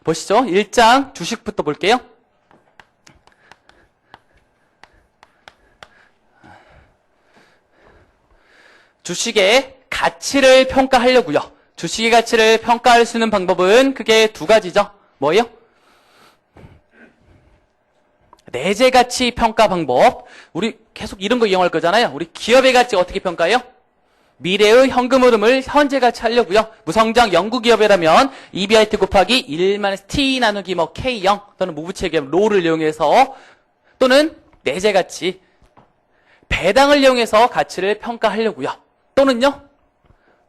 보시죠. 1장 주식부터 볼게요. 주식의 가치를 평가하려고요. 주식의 가치를 평가할 수 있는 방법은 크게 두 가지죠. 뭐예요? 내재 가치 평가 방법. 우리 계속 이런 거 이용할 거잖아요. 우리 기업의 가치 어떻게 평가해요? 미래의 현금 흐름을 현재 가치 하려고요. 무성장 영구 기업이라면 EBIT 곱하기 1-T 나누기 뭐 K0 또는 무부채기업 롤을 이용해서 또는 내재 가치 배당을 이용해서 가치를 평가하려고요. 또는요.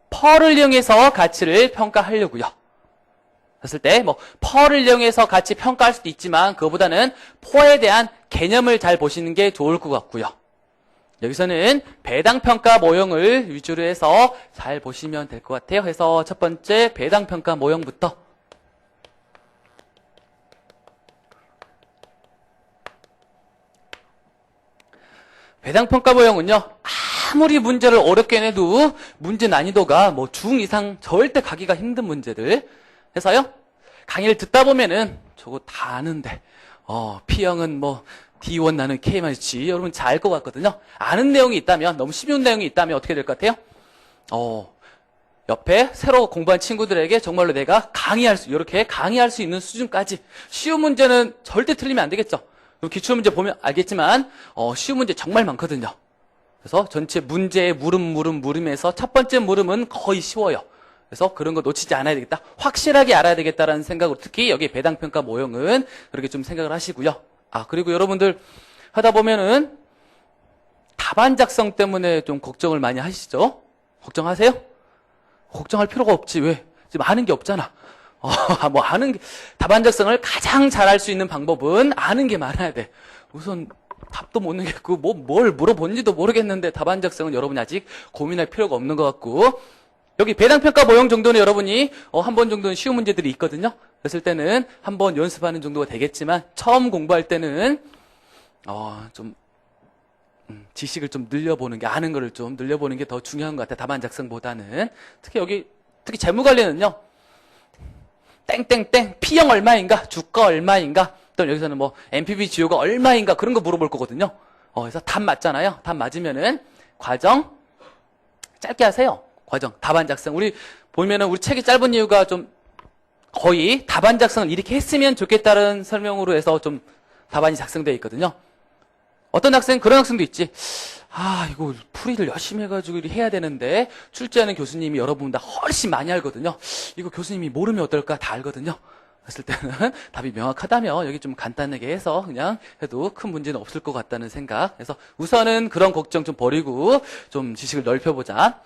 펄을 이용해서 가치를 평가하려고요. 그랬을 때 뭐 펄을 이용해서 가치 평가할 수도 있지만 그거보다는 포에 대한 개념을 잘 보시는 게 좋을 것 같고요. 여기서는 배당평가 모형을 위주로 해서 잘 보시면 될 것 같아요. 그래서 첫 번째 배당평가 모형부터 배당평가 모형은요. 아무리 문제를 어렵게 내도 문제 난이도가 뭐 중 이상 절대 가기가 힘든 문제들 해서요. 강의를 듣다 보면은 저거 다 아는데 P형은 뭐 D1 나는 K-G 여러분 잘 알 것 같거든요. 아는 내용이 있다면 너무 쉬운 내용이 있다면 어떻게 될 것 같아요? 옆에 새로 공부한 친구들에게 정말로 내가 이렇게 강의할 수 있는 수준까지 쉬운 문제는 절대 틀리면 안 되겠죠. 기출문제 보면 알겠지만 쉬운 문제 정말 많거든요. 그래서 전체 문제의 물음에서 첫 번째 물음은 거의 쉬워요. 그래서 그런 거 놓치지 않아야 되겠다. 확실하게 알아야 되겠다라는 생각으로 특히 여기 배당평가 모형은 그렇게 좀 생각을 하시고요. 그리고 여러분들 하다 보면은 답안 작성 때문에 좀 걱정을 많이 하시죠? 걱정하세요? 걱정할 필요가 없지. 왜? 지금 아는 게 없잖아. 답안 작성을 가장 잘할 수 있는 방법은 아는 게 많아야 돼. 우선 답도 못 내겠고 뭘 물어본지도 모르겠는데 답안 작성은 여러분이 아직 고민할 필요가 없는 것 같고 여기 배당평가 모형 정도는 여러분이 한 번 정도는 쉬운 문제들이 있거든요. 그랬을 때는 한 번 연습하는 정도가 되겠지만 처음 공부할 때는 좀 지식을 좀 늘려보는 게 아는 거를 좀 늘려보는 게 더 중요한 것 같아요. 답안 작성보다는. 특히 재무 관리는요. 땡땡땡 P형 얼마인가 주가 얼마인가 또 여기서는 뭐 NPV 지효가 얼마인가 그런 거 물어볼 거거든요. 그래서 답 맞잖아요. 답 맞으면은 과정 짧게 하세요. 과정 답안 작성. 우리 보면은 우리 책이 짧은 이유가 좀 거의 답안 작성을 이렇게 했으면 좋겠다는 설명으로 해서 좀 답안이 작성되어 있거든요. 어떤 학생 그런 학생도 있지. 이거 풀이를 열심히 해가지고 해야 되는데 출제하는 교수님이 여러분보다 훨씬 많이 알거든요. 이거 교수님이 모르면 어떨까 다 알거든요. 그랬을 때는 답이 명확하다면 여기 좀 간단하게 해서 그냥 해도 큰 문제는 없을 것 같다는 생각. 그래서 우선은 그런 걱정 좀 버리고 좀 지식을 넓혀보자.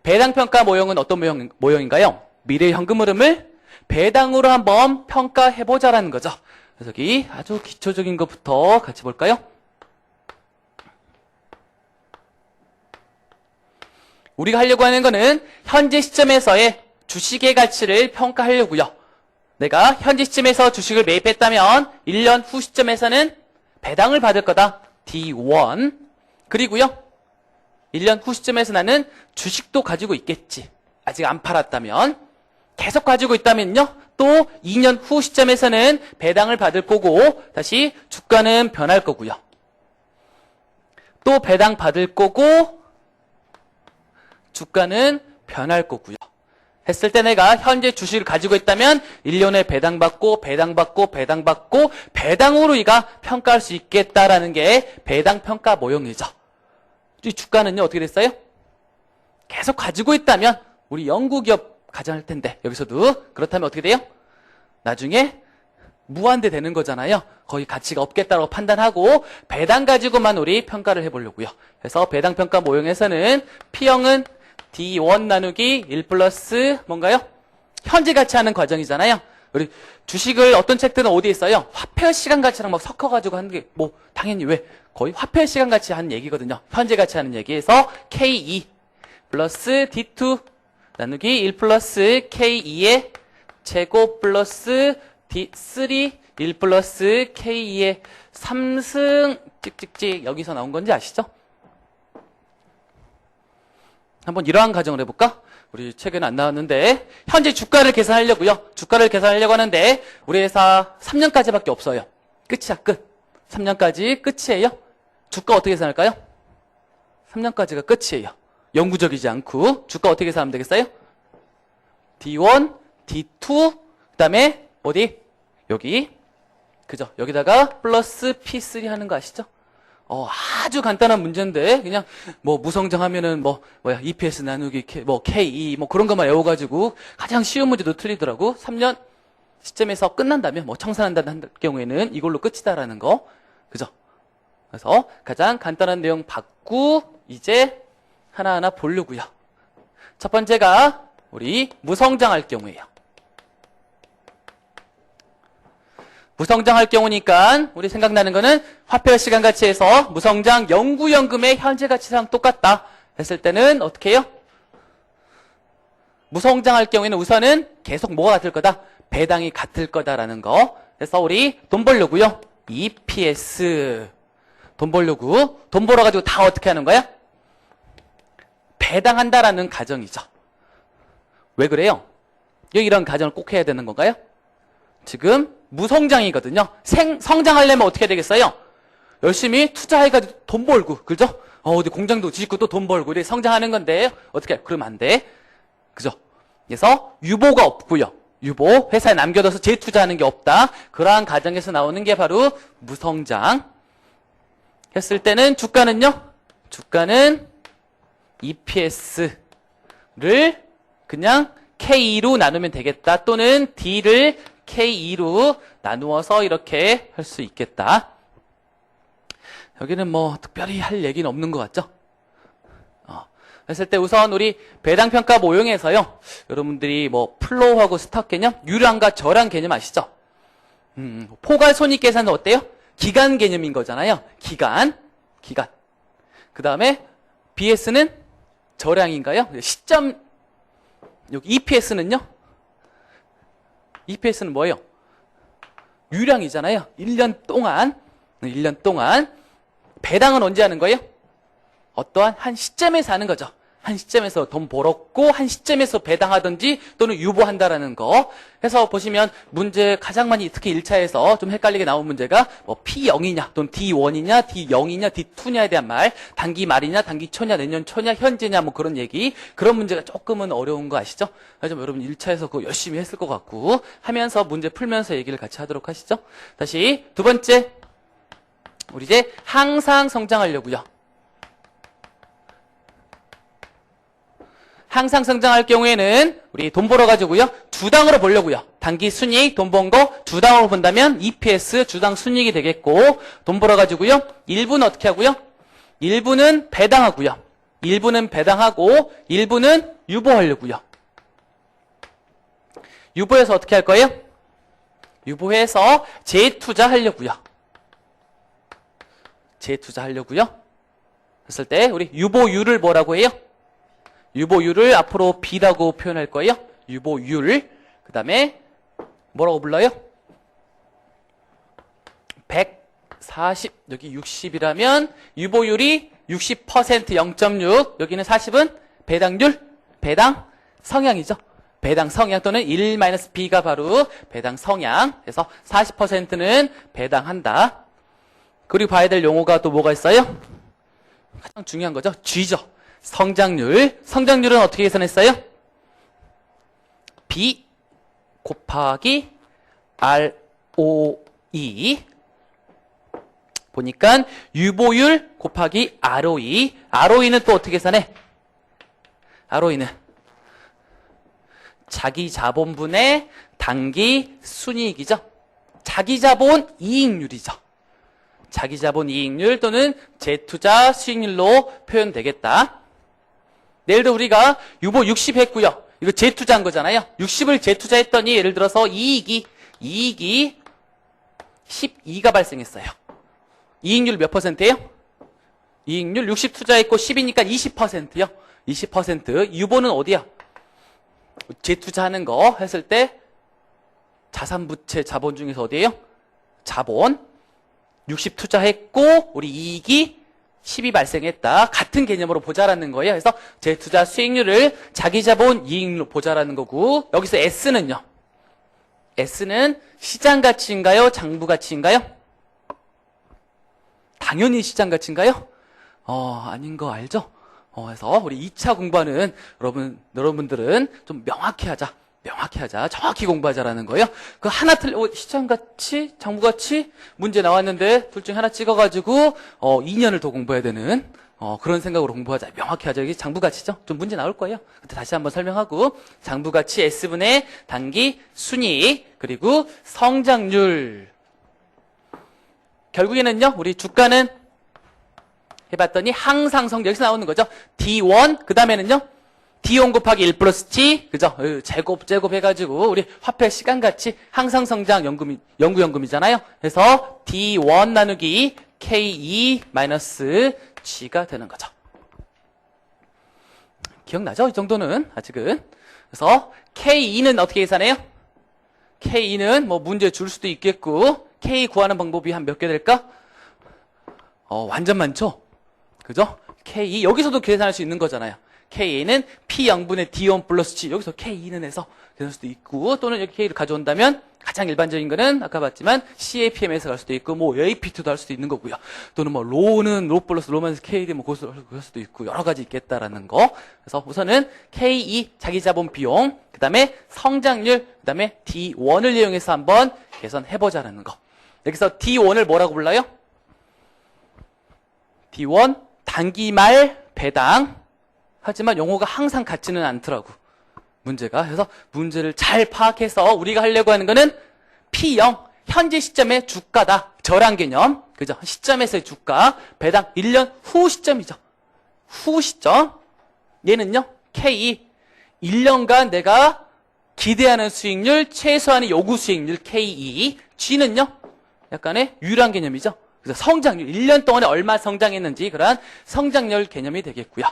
배당평가 모형은 어떤 모형인가요? 미래 현금 흐름을 배당으로 한번 평가해보자라는 거죠. 그래서 여기 아주 기초적인 것부터 같이 볼까요? 우리가 하려고 하는 거는 현재 시점에서의 주식의 가치를 평가하려고요. 내가 현재 시점에서 주식을 매입했다면 1년 후 시점에서는 배당을 받을 거다. D1. 그리고요. 1년 후 시점에서 나는 주식도 가지고 있겠지. 아직 안 팔았다면. 계속 가지고 있다면요. 또 2년 후 시점에서는 배당을 받을 거고 다시 주가는 변할 거고요. 또 배당 받을 거고 주가는 변할 거고요. 했을 때 내가 현재 주식을 가지고 있다면 1년에 배당받고 배당으로 이가 평가할 수 있겠다라는 게 배당평가 모형이죠. 이 주가는요 어떻게 됐어요? 계속 가지고 있다면 우리 연구기업 가정할 텐데 여기서도 그렇다면 어떻게 돼요? 나중에 무한대 되는 거잖아요. 거의 가치가 없겠다고 판단하고 배당 가지고만 우리 평가를 해보려고요. 그래서 배당평가 모형에서는 P형은 D1 나누기 1 플러스 뭔가요? 현재 가치하는 과정이잖아요. 우리 주식을 어떤 책들은 어디에 있어요? 화폐 시간 가치랑 막 섞어가지고 하는 게 뭐 당연히 왜? 거의 화폐 시간 가치 하는 얘기거든요. 현재 가치 하는 얘기에서 K2 플러스 D2 나누기 1 플러스 K2의 제곱 플러스 D3 1 플러스 K2의 3승 찍찍찍 여기서 나온 건지 아시죠? 한번 이러한 가정을 해볼까? 우리 책에는 안 나왔는데 현재 주가를 계산하려고요. 주가를 계산하려고 하는데 우리 회사 3년까지밖에 없어요. 끝이야, 끝. 3년까지 끝이에요. 주가 어떻게 계산할까요? 3년까지가 끝이에요. 영구적이지 않고 주가 어떻게 계산하면 되겠어요? D1, D2, 그 다음에 어디? 여기. 그죠? 여기다가 플러스 P3 하는 거 아시죠? 아주 간단한 문제인데 그냥 뭐 무성장 하면은 EPS 나누기 K 그런 것만 외워가지고 가장 쉬운 문제도 틀리더라고. 3년 시점에서 끝난다면 청산한다는 경우에는 이걸로 끝이다라는 거. 그죠? 그래서 가장 간단한 내용 받고 이제 하나하나 보려고요. 첫 번째가 우리 무성장할 경우예요. 무성장할 경우니까 우리 생각나는 거는 화폐와 시간 가치에서 무성장 영구연금의 현재 가치랑 똑같다 했을 때는 어떻게 해요? 무성장할 경우에는 우선은 계속 뭐가 같을 거다? 배당이 같을 거다라는 거. 그래서 우리 돈 벌려고요. EPS 돈 벌려고 돈 벌어가지고 다 어떻게 하는 거야? 배당한다라는 가정이죠. 왜 그래요? 이런 가정을 꼭 해야 되는 건가요? 지금 무성장이거든요. 성장하려면 어떻게 되겠어요? 열심히 투자해가지고 돈 벌고, 그죠? 어디 공장도 짓고 또 돈 벌고, 이렇게 성장하는 건데, 어떻게, 그러면 안 돼. 그죠? 그래서 유보가 없고요. 유보, 회사에 남겨둬서 재투자하는 게 없다. 그러한 가정에서 나오는 게 바로 무성장. 했을 때는 주가는요? 주가는 EPS를 그냥 K2로 나누면 되겠다. 또는 D를 K2로 나누어서 이렇게 할 수 있겠다. 여기는 특별히 할 얘기는 없는 것 같죠? 했을 때 우선 우리 배당평가 모형에서요. 여러분들이 플로우하고 스탁 개념, 유량과 저량 개념 아시죠? 포괄손익 계산은 어때요? 기간 개념인 거잖아요. 기간. 그 다음에 BS는 저량인가요? 시점, 여기 EPS는요? EPS는 뭐예요? 유량이잖아요. 1년 동안. 배당은 언제 하는 거예요? 어떠한 한 시점에서 하는 거죠. 한 시점에서 돈 벌었고 한 시점에서 배당하든지 또는 유보한다라는 거. 해서 보시면 문제 가장 많이 특히 1차에서 좀 헷갈리게 나온 문제가 P0이냐 또는 D1이냐 D0이냐 D2냐에 대한 말, 단기 말이냐 단기 초냐 내년 초냐 현재냐 그런 얘기. 그런 문제가 조금은 어려운 거 아시죠? 그래서 여러분 1차에서 그거 열심히 했을 것 같고 하면서 문제 풀면서 얘기를 같이 하도록 하시죠. 다시 두 번째, 우리 이제 항상 성장하려고요. 항상 성장할 경우에는 우리 돈 벌어가지고요. 주당으로 보려고요. 단기 순이익 돈 번 거 주당으로 본다면 EPS 주당 순이익이 되겠고, 돈 벌어가지고요. 일부는 어떻게 하고요? 일부는 배당하고요. 일부는 배당하고 일부는 유보하려고요. 유보해서 어떻게 할 거예요? 유보해서 재투자하려고요. 재투자하려고요. 그랬을 때 우리 유보율을 뭐라고 해요? 유보율을 앞으로 B라고 표현할 거예요. 유보율. 그 다음에 뭐라고 불러요? 140, 여기 60이라면 유보율이 60% 0.6, 여기는 40은 배당률, 배당 성향이죠. 배당 성향 또는 1-B가 바로 배당 성향. 그래서 40%는 배당한다. 그리고 봐야 될 용어가 또 뭐가 있어요? 가장 중요한 거죠. G죠. 성장률. 성장률은 어떻게 계산했어요? B 곱하기 ROE. 보니까 유보율 곱하기 ROE. ROE는 또 어떻게 계산해? ROE는 자기 자본분의 단기 순이익이죠. 자기 자본 이익률이죠. 자기 자본 이익률 또는 재투자 수익률로 표현되겠다. 예를 들어 우리가 유보 60 했고요. 이거 재투자한 거잖아요. 60을 재투자했더니 예를 들어서 이익이 12가 발생했어요. 이익률 몇 %예요? 이익률 60 투자했고 10이니까 20%요. 20%. 유보는 어디야? 재투자하는 거 했을 때 자산부채 자본 중에서 어디예요? 자본. 60 투자했고 우리 이익이 10이 발생했다. 같은 개념으로 보자라는 거예요. 그래서 재투자 수익률을 자기 자본 이익률로 보자라는 거고, 여기서 S는요. S는 시장 가치인가요? 장부 가치인가요? 당연히 시장 가치인가요? 아닌 거 알죠? 그래서 우리 2차 공부하는 여러분들은 좀 명확히 하자. 정확히 공부하자라는 거예요. 그 하나 시장 가치, 장부 가치 문제 나왔는데 둘 중에 하나 찍어가지고 2년을 더 공부해야 되는 그런 생각으로 공부하자. 명확히 하자. 이게 장부 가치죠? 좀 문제 나올 거예요. 그때 다시 한번 설명하고 장부 가치 S분의 단기 순이익 그리고 성장률. 결국에는요. 우리 주가는 해봤더니 항상 여기서 나오는 거죠. D1 그 다음에는요. D1 곱하기 1 플러스 T 그죠? 제곱 해가지고 우리 화폐 시간가치 항상 성장 연구연금이잖아요. 그래서 D1 나누기 K2 마이너스 G가 되는 거죠. 기억나죠? 이 정도는 아직은. 그래서 K2는 어떻게 계산해요? K2는 뭐 문제 줄 수도 있겠고 K 구하는 방법이 한 몇 개 될까? 완전 많죠? 그죠? K2 여기서도 계산할 수 있는 거잖아요. K는 P0분의 D1 플러스 G 여기서 K2는 해서 계산할 수도 있고 또는 여기 K를 가져온다면 가장 일반적인 거는 아까 봤지만 CAPM에서 갈 수도 있고 뭐 AP2도 할 수도 있는 거고요. 또는 뭐 로는 로 플러스 로만에서 K 뭐 그것을 할 수도 있고 여러 가지 있겠다라는 거. 그래서 우선은 K2 자기 자본 비용 그다음에 성장률 그다음에 D1을 이용해서 한번 계산해 보자라는 거. 여기서 D1을 뭐라고 불러요? D1 단기 말 배당. 하지만 용어가 항상 같지는 않더라고. 문제가. 그래서 문제를 잘 파악해서 우리가 하려고 하는 거는 P0 현재 시점의 주가다. 저랑 개념. 그죠? 시점에서의 주가. 배당 1년 후 시점이죠. 후 시점. 얘는요. K 1년간 내가 기대하는 수익률, 최소한의 요구 수익률 K2. G는요. 약간의 유일한 개념이죠. 그래서 성장률, 1년 동안에 얼마 성장했는지 그러한 성장률 개념이 되겠고요.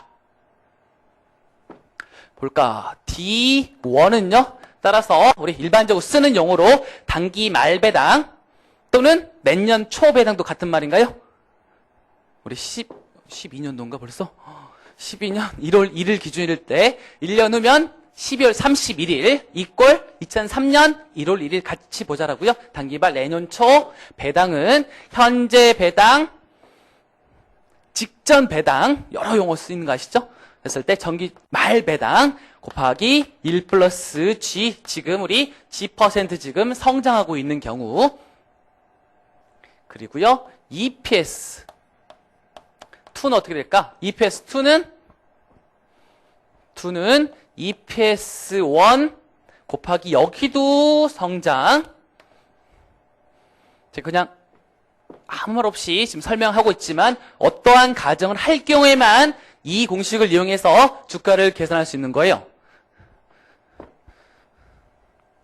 볼까? D1은요. 따라서 우리 일반적으로 쓰는 용어로 단기 말 배당 또는 내년 초 배당도 같은 말인가요? 우리 12년도인가 벌써? 12년 1월 1일 기준일 때 1년 후면 12월 31일 이꼴 2003년 1월 1일 같이 보자라고요. 단기말 내년 초 배당은 현재 배당, 직전 배당 여러 용어 쓰이는 거 아시죠? 했을 때 전기 말 배당 곱하기 1 플러스 G 지금 우리 G% 지금 성장하고 있는 경우 그리고요 EPS 2는 어떻게 될까? EPS 2는 EPS 1 곱하기 여기도 성장. 제가 그냥 아무 말 없이 지금 설명하고 있지만 어떠한 가정을 할 경우에만 이 공식을 이용해서 주가를 계산할 수 있는 거예요.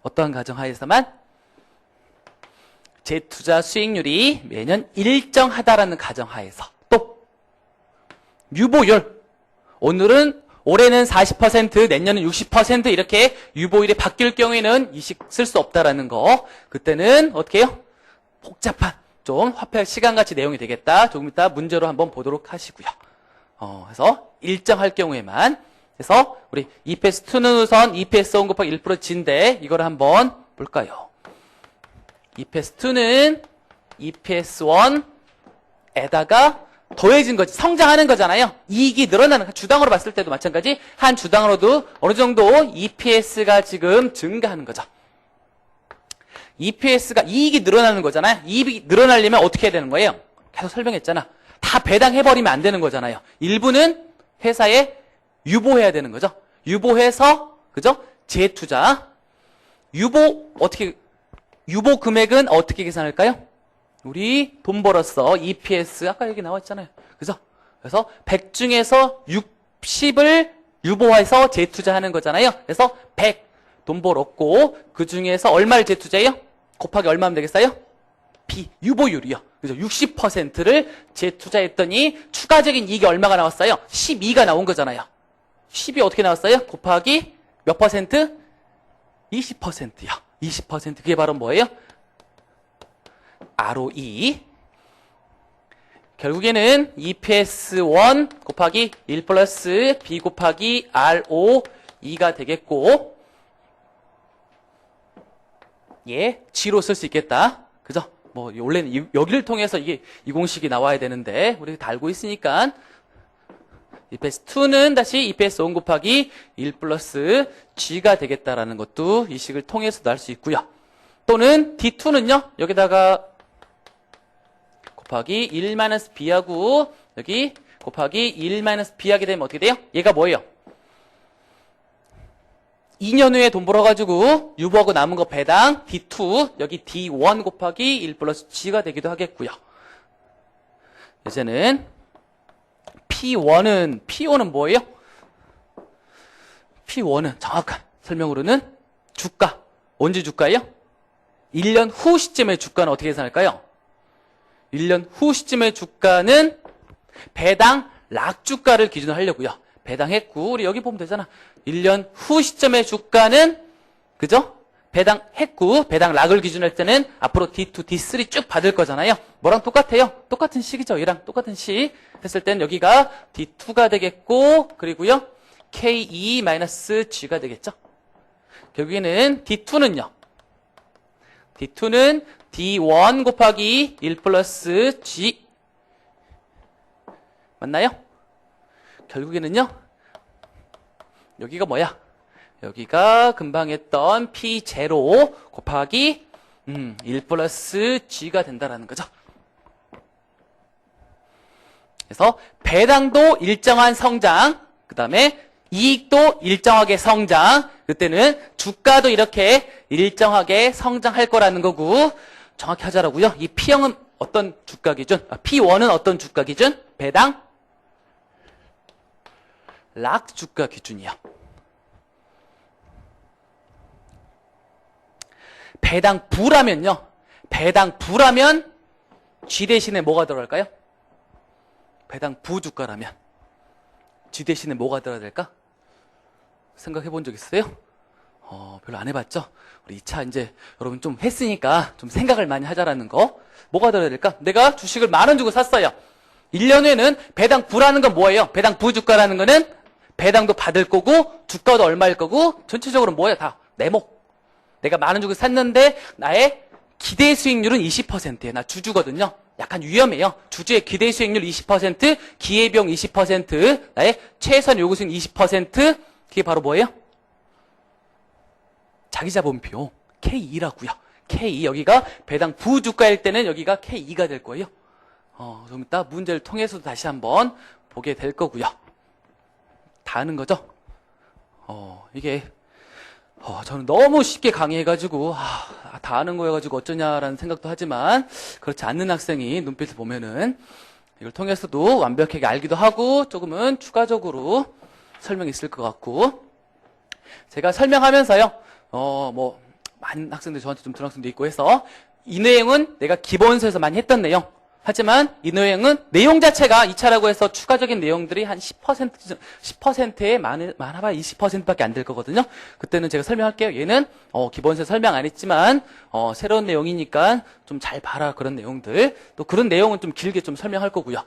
어떠한 가정 하에서만 재투자 수익률이 매년 일정하다라는 가정 하에서 또 유보율 올해는 40%, 내년은 60% 이렇게 유보율이 바뀔 경우에는 이식 쓸 수 없다라는 거. 그때는 어떻게 해요? 복잡한 좀 화폐 시간가치 내용이 되겠다. 조금 이따 문제로 한번 보도록 하시고요. 그래서 일정할 경우에만. 그래서 우리 EPS2는 우선 EPS1 곱하기 1% G인데 이걸 한번 볼까요? EPS2는 EPS1에다가 더해진 거지. 성장하는 거잖아요. 이익이 늘어나는, 주당으로 봤을 때도 마찬가지. 한 주당으로도 어느 정도 EPS가 지금 증가하는 거죠. EPS가 이익이 늘어나는 거잖아요. 이익이 늘어나려면 어떻게 해야 되는 거예요? 계속 설명했잖아. 다 배당해버리면 안 되는 거잖아요. 일부는 회사에 유보해야 되는 거죠. 유보해서, 그죠? 재투자. 유보 금액은 어떻게 계산할까요? 우리 돈 벌었어. EPS 아까 여기 나왔잖아요. 그죠? 그래서 100 중에서 60을 유보해서 재투자하는 거잖아요. 그래서 100 돈 벌었고 그 중에서 얼마를 재투자해요? 곱하기 얼마 하면 되겠어요? 유보율이요. 그죠? 60%를 재투자했더니 추가적인 이익이 얼마가 나왔어요? 12가 나온 거잖아요. 10이 어떻게 나왔어요? 곱하기 몇 퍼센트? 20%요. 20% 그게 바로 뭐예요? ROE 결국에는 EPS1 곱하기 1 플러스 B 곱하기 RO 2가 되겠고, 예, G로 쓸 수 있겠다. 그죠? 뭐, 원래는 여기를 통해서 이 공식이 나와야 되는데, 우리 다 알고 있으니까, EPS2는 다시 EPS1 곱하기 1 플러스 G가 되겠다라는 것도 이 식을 통해서도 알 수 있고요. 또는 D2는요, 여기다가 곱하기 1-B하고 여기 곱하기 1-B 하게 되면 어떻게 돼요? 얘가 뭐예요? 2년 후에 돈 벌어가지고 유보하고 남은 거 배당 D2, 여기 D1 곱하기 1 플러스 G가 되기도 하겠고요. 이제는 P1은 뭐예요? P1은 정확한 설명으로는 주가. 언제 주가예요? 1년 후 시점의 주가는 어떻게 계산할까요? 1년 후 시점의 주가는 배당 락주가를 기준으로 하려고요. 배당했고, 우리 여기 보면 되잖아. 1년 후 시점의 주가는, 그죠? 배당했고, 배당 락을 기준으로 할 때는 앞으로 D2, D3 쭉 받을 거잖아요. 뭐랑 똑같아요? 똑같은 식이죠. 얘랑 똑같은 식. 했을 땐 여기가 D2가 되겠고, 그리고요, K2-G가 되겠죠. 결국에는 D2는 D1 곱하기 1 플러스 G. 맞나요? 결국에는요, 여기가 뭐야? 여기가 금방 했던 P0 곱하기 1 플러스 G가 된다라는 거죠. 그래서 배당도 일정한 성장, 그 다음에 이익도 일정하게 성장, 그때는 주가도 이렇게 일정하게 성장할 거라는 거고, 정확히 하자라고요. 이 P형은 어떤 주가 기준? P1은 어떤 주가 기준? 배당 락 주가 기준이요. 배당 부라면요. 배당 부라면 G 대신에 뭐가 들어갈까요? 배당 부주가라면 G 대신에 뭐가 들어야 될까? 생각해 본 적 있어요? 별로 안 해봤죠? 우리 2차 이제 여러분 좀 했으니까 좀 생각을 많이 하자라는 거. 뭐가 들어야 될까? 내가 주식을 10,000원 주고 샀어요. 1년 후에는 배당 부라는 건 뭐예요? 배당 부주가라는 거는 배당도 받을 거고 주가도 얼마일 거고 전체적으로 뭐예요? 다 내목. 내가 10,000원 주고 샀는데 나의 기대 수익률은 20%예요. 나 주주거든요. 약간 위험해요. 주주의 기대 수익률 20%, 기회비용 20%, 나의 최선 요구 수익 20%, 그게 바로 뭐예요? 자기자본비용 K2라고요. K2 여기가 배당 부주가일 때는 여기가 K2가 될 거예요. 좀 이따 문제를 통해서도 다시 한번 보게 될 거고요. 다 아는 거죠? 이게 저는 너무 쉽게 강의해가지고 다 아는 거여가지고 어쩌냐라는 생각도 하지만 그렇지 않는 학생이 눈빛을 보면은 이걸 통해서도 완벽하게 알기도 하고 조금은 추가적으로 설명이 있을 것 같고, 제가 설명하면서요 뭐 많은 학생들 저한테 좀 들은 학생도 있고 해서 이 내용은 내가 기본서에서 많이 했던 내용, 하지만 이 내용은 내용 자체가 2차라고 해서 추가적인 내용들이 한 10%에 많아봐야 20%밖에 안 될 거거든요. 그때는 제가 설명할게요. 얘는 기본서 설명 안 했지만 새로운 내용이니까 좀 잘 봐라, 그런 내용들. 또 그런 내용은 좀 길게 좀 설명할 거고요.